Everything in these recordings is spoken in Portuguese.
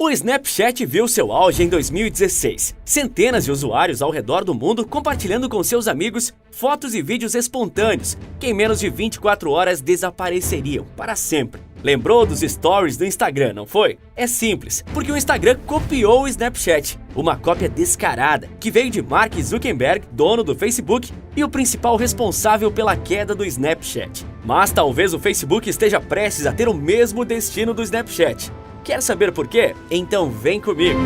O Snapchat viu seu auge em 2016. Centenas de usuários ao redor do mundo compartilhando com seus amigos fotos e vídeos espontâneos que em menos de 24 horas desapareceriam para sempre. Lembrou dos stories do Instagram, não foi? É simples, porque o Instagram copiou o Snapchat, uma cópia descarada que veio de Mark Zuckerberg, dono do Facebook e o principal responsável pela queda do Snapchat. Mas talvez o Facebook esteja prestes a ter o mesmo destino do Snapchat. Quer saber por quê? Então vem comigo!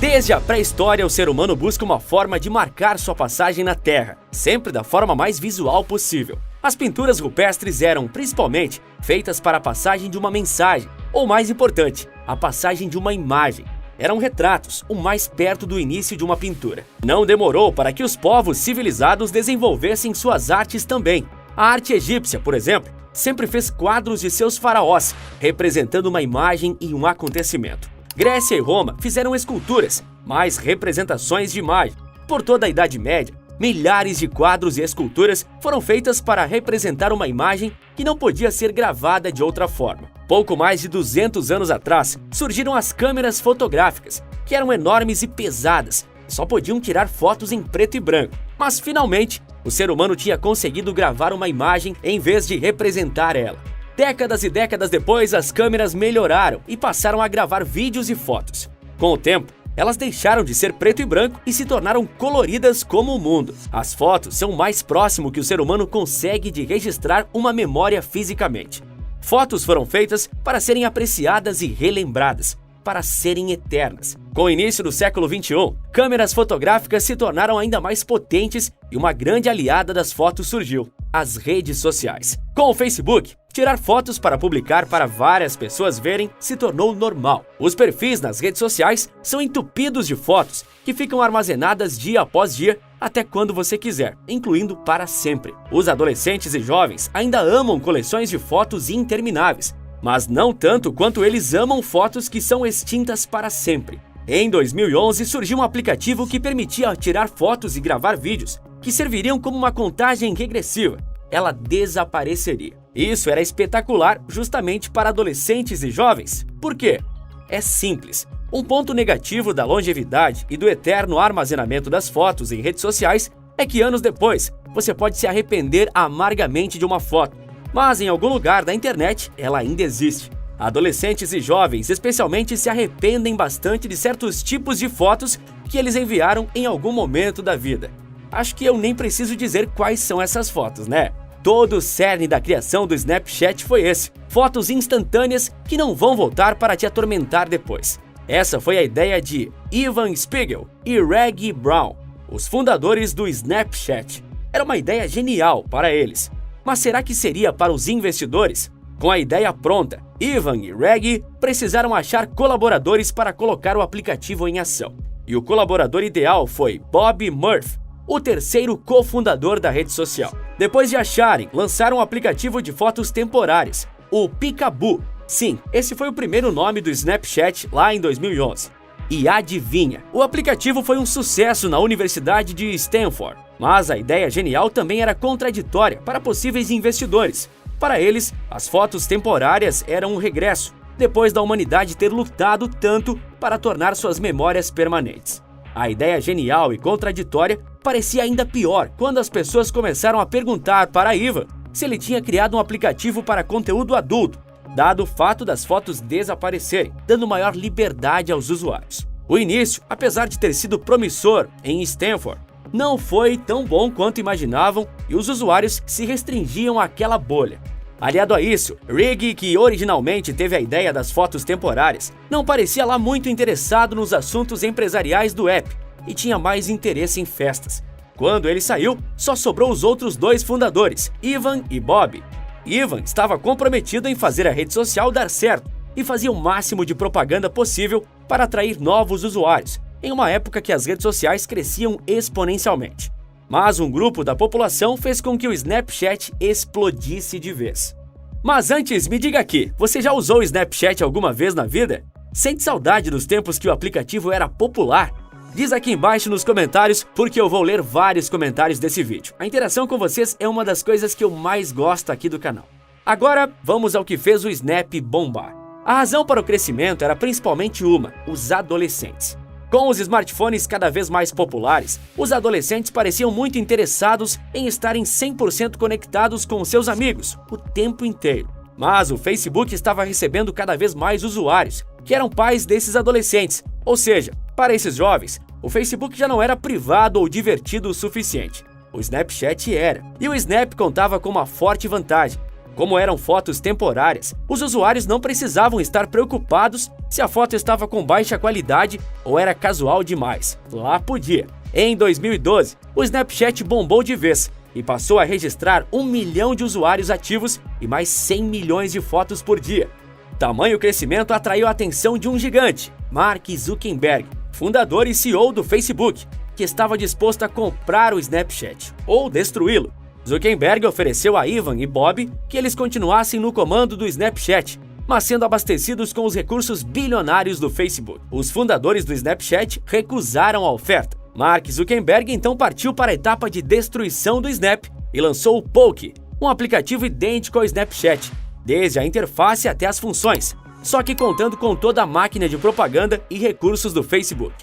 Desde a pré-história, o ser humano busca uma forma de marcar sua passagem na Terra, sempre da forma mais visual possível. As pinturas rupestres eram, principalmente, feitas para a passagem de uma mensagem, ou mais importante, a passagem de uma imagem. Eram retratos, o mais perto do início de uma pintura. Não demorou para que os povos civilizados desenvolvessem suas artes também. A arte egípcia, por exemplo, sempre fez quadros de seus faraós, representando uma imagem e um acontecimento. Grécia e Roma fizeram esculturas, mais representações de imagem. Por toda a Idade Média, milhares de quadros e esculturas foram feitas para representar uma imagem que não podia ser gravada de outra forma. Pouco mais de 200 anos atrás, surgiram as câmeras fotográficas, que eram enormes e pesadas, só podiam tirar fotos em preto e branco. Mas finalmente, o ser humano tinha conseguido gravar uma imagem em vez de representar ela. Décadas e décadas depois, as câmeras melhoraram e passaram a gravar vídeos e fotos. Com o tempo, elas deixaram de ser preto e branco e se tornaram coloridas como o mundo. As fotos são o mais próximo que o ser humano consegue de registrar uma memória fisicamente. Fotos foram feitas para serem apreciadas e relembradas, para serem eternas. Com o início do século XXI, câmeras fotográficas se tornaram ainda mais potentes e uma grande aliada das fotos surgiu: as redes sociais. Com o Facebook, tirar fotos para publicar para várias pessoas verem se tornou normal. Os perfis nas redes sociais são entupidos de fotos que ficam armazenadas dia após dia até quando você quiser, incluindo para sempre. Os adolescentes e jovens ainda amam coleções de fotos intermináveis, mas não tanto quanto eles amam fotos que são extintas para sempre. Em 2011, surgiu um aplicativo que permitia tirar fotos e gravar vídeos que serviriam como uma contagem regressiva. Ela desapareceria. Isso era espetacular justamente para adolescentes e jovens. Por quê? É simples. Um ponto negativo da longevidade e do eterno armazenamento das fotos em redes sociais é que anos depois, você pode se arrepender amargamente de uma foto. Mas em algum lugar da internet, ela ainda existe. Adolescentes e jovens especialmente se arrependem bastante de certos tipos de fotos que eles enviaram em algum momento da vida. Acho que eu nem preciso dizer quais são essas fotos, né? Todo o cerne da criação do Snapchat foi esse: fotos instantâneas que não vão voltar para te atormentar depois. Essa foi a ideia de Evan Spiegel e Reggie Brown, os fundadores do Snapchat. Era uma ideia genial para eles. Mas será que seria para os investidores? Com a ideia pronta, Evan e Reggie precisaram achar colaboradores para colocar o aplicativo em ação. E o colaborador ideal foi Bob Murphy, o terceiro cofundador da rede social. Depois de acharem, lançaram um aplicativo de fotos temporárias, o Picaboo. Sim, esse foi o primeiro nome do Snapchat lá em 2011. E adivinha, o aplicativo foi um sucesso na Universidade de Stanford. Mas a ideia genial também era contraditória para possíveis investidores. Para eles, as fotos temporárias eram um regresso, depois da humanidade ter lutado tanto para tornar suas memórias permanentes. A ideia genial e contraditória parecia ainda pior quando as pessoas começaram a perguntar para Ivan se ele tinha criado um aplicativo para conteúdo adulto, dado o fato das fotos desaparecerem, dando maior liberdade aos usuários. O início, apesar de ter sido promissor em Stanford, não foi tão bom quanto imaginavam e os usuários se restringiam àquela bolha. Aliado a isso, Reggie, que originalmente teve a ideia das fotos temporárias, não parecia lá muito interessado nos assuntos empresariais do app e tinha mais interesse em festas. Quando ele saiu, só sobrou os outros dois fundadores, Evan e Bob. Evan estava comprometido em fazer a rede social dar certo e fazia o máximo de propaganda possível para atrair novos usuários, em uma época que as redes sociais cresciam exponencialmente. Mas um grupo da população fez com que o Snapchat explodisse de vez. Mas antes, me diga aqui, você já usou o Snapchat alguma vez na vida? Sente saudade dos tempos que o aplicativo era popular? Diz aqui embaixo nos comentários, porque eu vou ler vários comentários desse vídeo. A interação com vocês é uma das coisas que eu mais gosto aqui do canal. Agora, vamos ao que fez o Snap bombar. A razão para o crescimento era principalmente os adolescentes. Com os smartphones cada vez mais populares, os adolescentes pareciam muito interessados em estarem 100% conectados com seus amigos o tempo inteiro. Mas o Facebook estava recebendo cada vez mais usuários, que eram pais desses adolescentes. Ou seja, para esses jovens, o Facebook já não era privado ou divertido o suficiente. O Snapchat era. E o Snap contava com uma forte vantagem. Como eram fotos temporárias, os usuários não precisavam estar preocupados se a foto estava com baixa qualidade ou era casual demais. Lá podia. Em 2012, o Snapchat bombou de vez e passou a registrar 1 milhão de usuários ativos e mais 100 milhões de fotos por dia. Tamanho crescimento atraiu a atenção de um gigante, Mark Zuckerberg, fundador e CEO do Facebook, que estava disposto a comprar o Snapchat ou destruí-lo. Zuckerberg ofereceu a Ivan e Bob que eles continuassem no comando do Snapchat, mas sendo abastecidos com os recursos bilionários do Facebook. Os fundadores do Snapchat recusaram a oferta. Mark Zuckerberg então partiu para a etapa de destruição do Snap e lançou o Poke, um aplicativo idêntico ao Snapchat, desde a interface até as funções, só que contando com toda a máquina de propaganda e recursos do Facebook.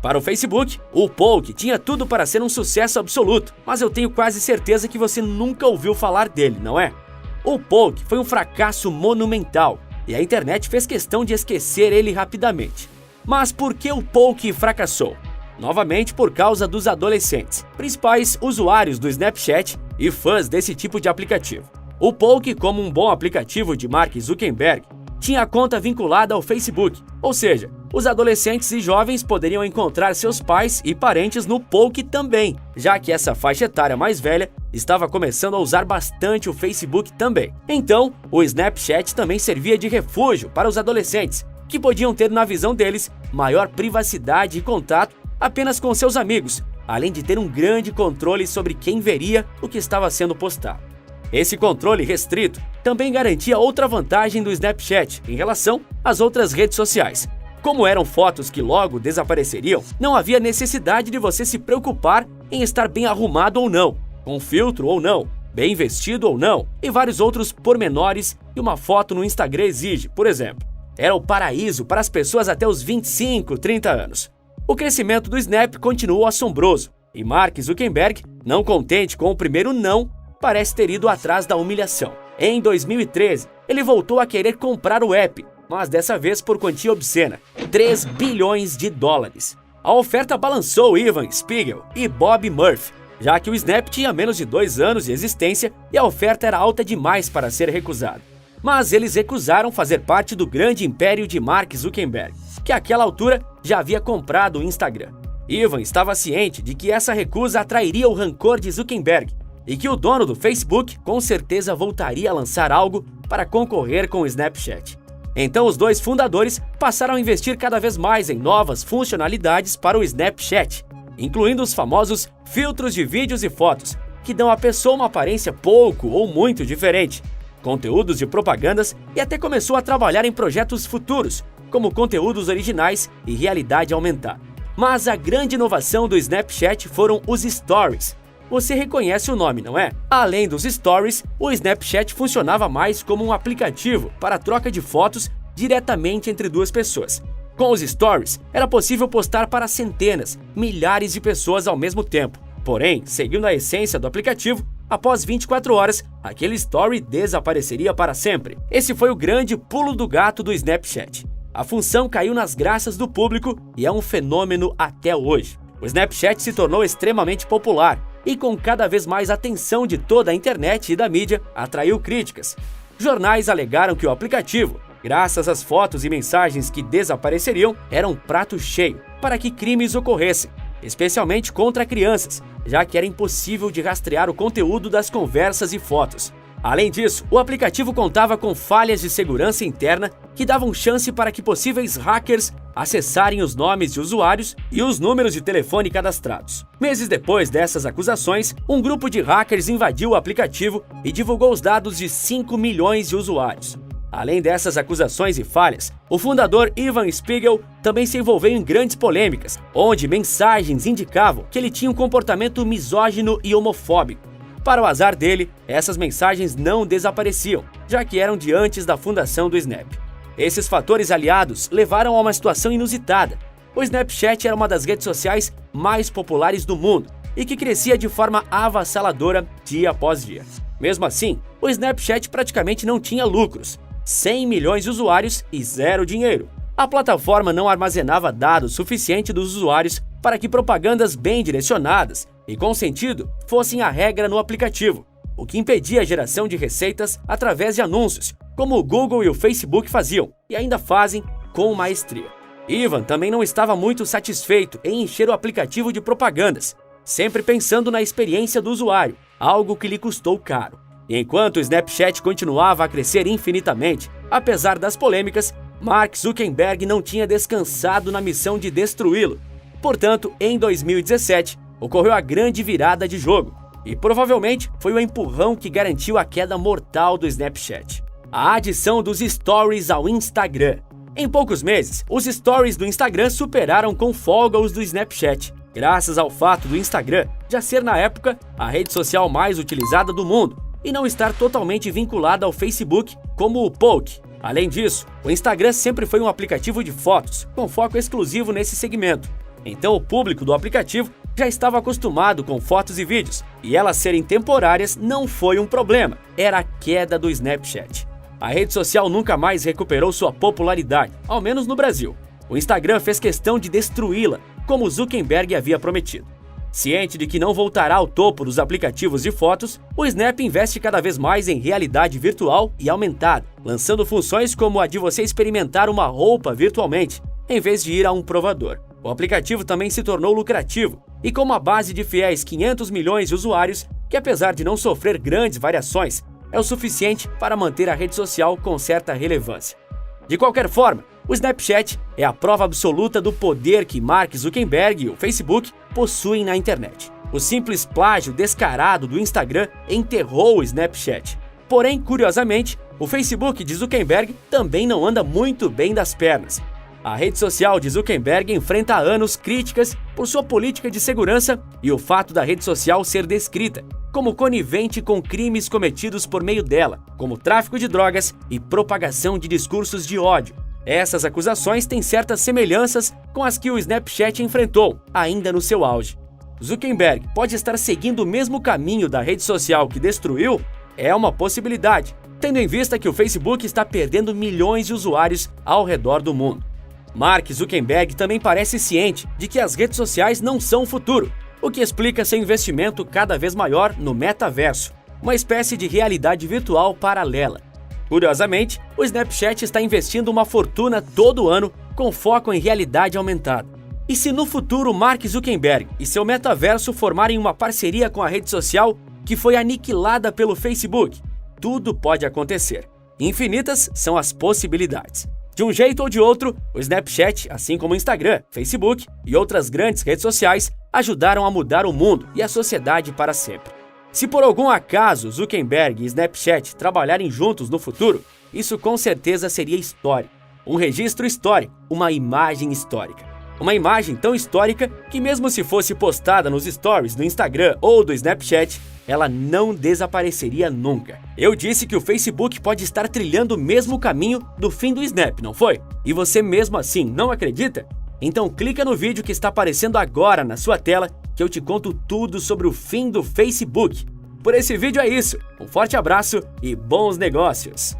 Para o Facebook, o Poke tinha tudo para ser um sucesso absoluto, mas eu tenho quase certeza que você nunca ouviu falar dele, não é? O Poke foi um fracasso monumental e a internet fez questão de esquecer ele rapidamente. Mas por que o Poke fracassou? Novamente por causa dos adolescentes, principais usuários do Snapchat e fãs desse tipo de aplicativo. O Poke, como um bom aplicativo de Mark Zuckerberg, tinha a conta vinculada ao Facebook, ou seja, os adolescentes e jovens poderiam encontrar seus pais e parentes no Poke também, já que essa faixa etária mais velha estava começando a usar bastante o Facebook também. Então, o Snapchat também servia de refúgio para os adolescentes, que podiam ter na visão deles maior privacidade e contato apenas com seus amigos, além de ter um grande controle sobre quem veria o que estava sendo postado. Esse controle restrito também garantia outra vantagem do Snapchat em relação às outras redes sociais. Como eram fotos que logo desapareceriam, não havia necessidade de você se preocupar em estar bem arrumado ou não, com filtro ou não, bem vestido ou não, e vários outros pormenores que uma foto no Instagram exige, por exemplo. Era o paraíso para as pessoas até os 25, 30 anos. O crescimento do Snap continuou assombroso, e Mark Zuckerberg, não contente com o primeiro não, parece ter ido atrás da humilhação. Em 2013, ele voltou a querer comprar o app, mas dessa vez por quantia obscena, 3 bilhões de dólares. A oferta balançou Evan Spiegel e Bob Murphy, já que o Snap tinha menos de 2 anos de existência e a oferta era alta demais para ser recusada. Mas eles recusaram fazer parte do grande império de Mark Zuckerberg, que àquela altura já havia comprado o Instagram. Evan estava ciente de que essa recusa atrairia o rancor de Zuckerberg e que o dono do Facebook com certeza voltaria a lançar algo para concorrer com o Snapchat. Então os dois fundadores passaram a investir cada vez mais em novas funcionalidades para o Snapchat, incluindo os famosos filtros de vídeos e fotos, que dão à pessoa uma aparência pouco ou muito diferente, conteúdos de propagandas e até começou a trabalhar em projetos futuros, como conteúdos originais e realidade aumentada. Mas a grande inovação do Snapchat foram os Stories. Você reconhece o nome, não é? Além dos Stories, o Snapchat funcionava mais como um aplicativo para a troca de fotos diretamente entre duas pessoas. Com os Stories, era possível postar para centenas, milhares de pessoas ao mesmo tempo. Porém, seguindo a essência do aplicativo, após 24 horas, aquele Story desapareceria para sempre. Esse foi o grande pulo do gato do Snapchat. A função caiu nas graças do público e é um fenômeno até hoje. O Snapchat se tornou extremamente popular e, com cada vez mais atenção de toda a internet e da mídia, atraiu críticas. Jornais alegaram que o aplicativo, graças às fotos e mensagens que desapareceriam, era um prato cheio para que crimes ocorressem, especialmente contra crianças, já que era impossível de rastrear o conteúdo das conversas e fotos. Além disso, o aplicativo contava com falhas de segurança interna que davam chance para que possíveis hackers acessarem os nomes de usuários e os números de telefone cadastrados. Meses depois dessas acusações, um grupo de hackers invadiu o aplicativo e divulgou os dados de 5 milhões de usuários. Além dessas acusações e falhas, o fundador Evan Spiegel também se envolveu em grandes polêmicas, onde mensagens indicavam que ele tinha um comportamento misógino e homofóbico. Para o azar dele, essas mensagens não desapareciam, já que eram de antes da fundação do Snap. Esses fatores aliados levaram a uma situação inusitada. O Snapchat era uma das redes sociais mais populares do mundo e que crescia de forma avassaladora dia após dia. Mesmo assim, o Snapchat praticamente não tinha lucros, 100 milhões de usuários e zero dinheiro. A plataforma não armazenava dados suficientes dos usuários para que propagandas bem direcionadas e com sentido fossem a regra no aplicativo, o que impedia a geração de receitas através de anúncios, como o Google e o Facebook faziam, e ainda fazem com maestria. Ivan também não estava muito satisfeito em encher o aplicativo de propagandas, sempre pensando na experiência do usuário, algo que lhe custou caro. E enquanto o Snapchat continuava a crescer infinitamente, apesar das polêmicas, Mark Zuckerberg não tinha descansado na missão de destruí-lo. Portanto, em 2017, ocorreu a grande virada de jogo, e provavelmente foi o empurrão que garantiu a queda mortal do Snapchat: a adição dos Stories ao Instagram. Em poucos meses, os Stories do Instagram superaram com folga os do Snapchat, graças ao fato do Instagram já ser na época a rede social mais utilizada do mundo e não estar totalmente vinculada ao Facebook como o Poke. Além disso, o Instagram sempre foi um aplicativo de fotos, com foco exclusivo nesse segmento. Então o público do aplicativo já estava acostumado com fotos e vídeos, e elas serem temporárias não foi um problema, era a queda do Snapchat. A rede social nunca mais recuperou sua popularidade, ao menos no Brasil. O Instagram fez questão de destruí-la, como Zuckerberg havia prometido. Ciente de que não voltará ao topo dos aplicativos de fotos, o Snap investe cada vez mais em realidade virtual e aumentada, lançando funções como a de você experimentar uma roupa virtualmente, em vez de ir a um provador. O aplicativo também se tornou lucrativo, e com uma base de fiéis 500 milhões de usuários, que apesar de não sofrer grandes variações, é o suficiente para manter a rede social com certa relevância. De qualquer forma, o Snapchat é a prova absoluta do poder que Mark Zuckerberg e o Facebook possuem na internet. O simples plágio descarado do Instagram enterrou o Snapchat. Porém, curiosamente, o Facebook de Zuckerberg também não anda muito bem das pernas. A rede social de Zuckerberg enfrenta há anos críticas por sua política de segurança e o fato da rede social ser descrita como conivente com crimes cometidos por meio dela, como tráfico de drogas e propagação de discursos de ódio. Essas acusações têm certas semelhanças com as que o Snapchat enfrentou, ainda no seu auge. Zuckerberg pode estar seguindo o mesmo caminho da rede social que destruiu? É uma possibilidade, tendo em vista que o Facebook está perdendo milhões de usuários ao redor do mundo. Mark Zuckerberg também parece ciente de que as redes sociais não são o futuro, o que explica seu investimento cada vez maior no metaverso, uma espécie de realidade virtual paralela. Curiosamente, o Snapchat está investindo uma fortuna todo ano com foco em realidade aumentada. E se no futuro Mark Zuckerberg e seu metaverso formarem uma parceria com a rede social que foi aniquilada pelo Facebook, tudo pode acontecer. Infinitas são as possibilidades. De um jeito ou de outro, o Snapchat, assim como o Instagram, Facebook e outras grandes redes sociais, ajudaram a mudar o mundo e a sociedade para sempre. Se por algum acaso Zuckerberg e Snapchat trabalharem juntos no futuro, isso com certeza seria história. Um registro histórico, uma imagem histórica. Uma imagem tão histórica que mesmo se fosse postada nos stories do Instagram ou do Snapchat, ela não desapareceria nunca. Eu disse que o Facebook pode estar trilhando o mesmo caminho do fim do Snap, não foi? E você mesmo assim não acredita? Então clica no vídeo que está aparecendo agora na sua tela que eu te conto tudo sobre o fim do Facebook. Por esse vídeo é isso, um forte abraço e bons negócios!